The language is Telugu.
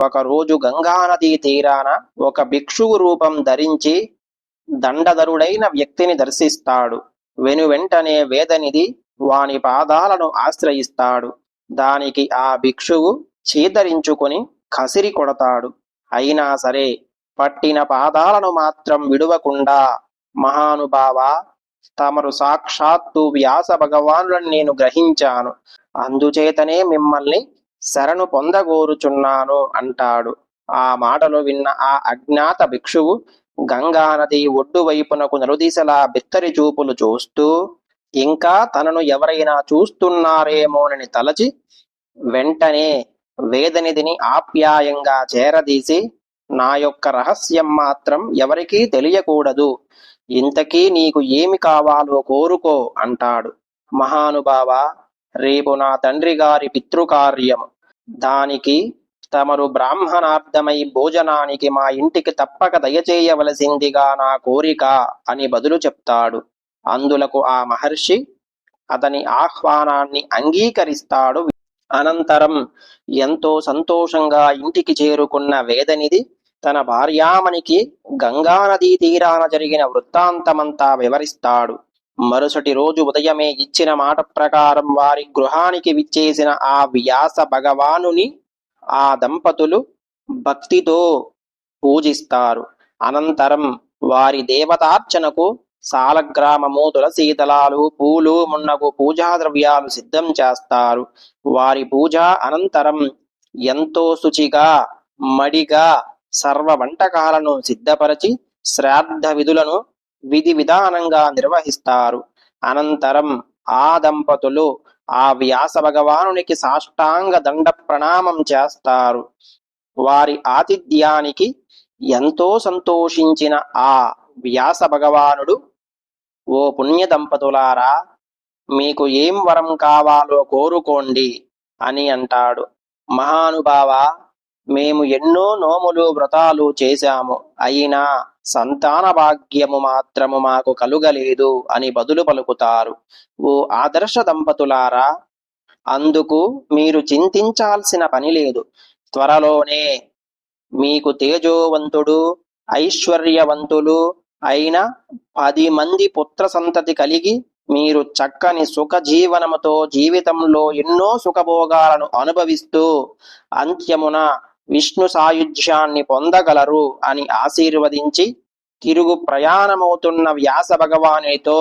ఒకరోజు గంగానదీ తీరాన ఒక భిక్షువు రూపం ధరించి దండధరుడైన వ్యక్తిని దర్శిస్తాడు. వెనువెంటనే వేదనిధి వాని పాదాలను ఆశ్రయిస్తాడు. దానికి ఆ భిక్షువు చీదరించుకొని కసిరి కొడతాడు. అయినా సరే పట్టిన పాదాలను మాత్రం విడువకుండా, మహానుభావా, తమరు సాక్షాత్తు వ్యాస భగవానులను నేను గ్రహించాను, అందుచేతనే మిమ్మల్ని శరణు పొందగోరుచున్నాను అంటాడు. ఆ మాటలు విన్న ఆ అజ్ఞాత భిక్షువు గంగానది ఒడ్డు వైపునకు నలుదిశలా బిత్తరి చూపులు చూస్తూ, ఇంకా తనను ఎవరైనా చూస్తున్నారేమోనని తలచి వెంటనే వేదనిధిని ఆప్యాయంగా చేరదీసి, నా యొక్క రహస్యం మాత్రం ఎవరికీ తెలియకూడదు, ఇంతకీ నీకు ఏమి కావాలో కోరుకో అంటాడు. మహానుభావా, రేపు నా తండ్రి గారి పితృకార్యము, దానికి తమరు బ్రాహ్మణార్థమై భోజనానికి మా ఇంటికి తప్పక దయచేయవలసిందిగా నా కోరిక అని బదులు చెప్తాడు. అందులకు ఆ మహర్షి అతని ఆహ్వానాన్ని అంగీకరిస్తాడు. అనంతరం ఎంతో సంతోషంగా ఇంటికి చేరుకున్న వేదనిధి తన భార్యామణికి గంగానదీ తీరాన జరిగిన వృత్తాంతమంతా వివరిస్తాడు. మరుసటి రోజు ఉదయమే ఇచ్చిన మాట ప్రకారం వారి గృహానికి విచ్చేసిన ఆ వ్యాస భగవానుని ఆ దంపతులు భక్తితో పూజిస్తారు. అనంతరం వారి దేవతార్చనకు సాలగ్రామము, తులసీదళాలు, పూలు మున్నగు పూజా ద్రవ్యాలు సిద్ధం చేస్తారు. వారి పూజ అనంతరం ఎంతో శుచిగా మడిగా సర్వ వంటకాలను సిద్ధపరచి శ్రాద్ధ విధులను విధి విధానంగా నిర్వహిస్తారు. అనంతరం ఆ దంపతులు ఆ వ్యాస భగవానునికి సాష్టాంగ దండ ప్రణామం చేస్తారు. వారి ఆతిథ్యానికి ఎంతో సంతోషించిన ఆ వ్యాస భగవానుడు, ఓ పుణ్య దంపతులారా, మీకు ఏం వరం కావాలో కోరుకోండి అని అంటాడు. మహానుభావా, మేము ఎన్నో నోములు వ్రతాలు చేశాము, అయినా సంతాన భాగ్యము మాత్రము మాకు కలుగలేదు అని బదులు పలుకుతారు. ఓ ఆదర్శ దంపతులారా, అందుకు మీరు చింతించాల్సిన పని లేదు. త్వరలోనే మీకు తేజోవంతుడు, ఐశ్వర్యవంతులు అయిన 10 మంది పుత్ర సంతతి కలిగి మీరు చక్కని సుఖ జీవనముతో జీవితంలో ఎన్నో సుఖభోగాలను అనుభవిస్తూ అంత్యమున విష్ణు సాయుధ్యాన్ని పొందగలరు అని ఆశీర్వదించి తిరుగు ప్రయాణమవుతున్న వ్యాస భగవానునితో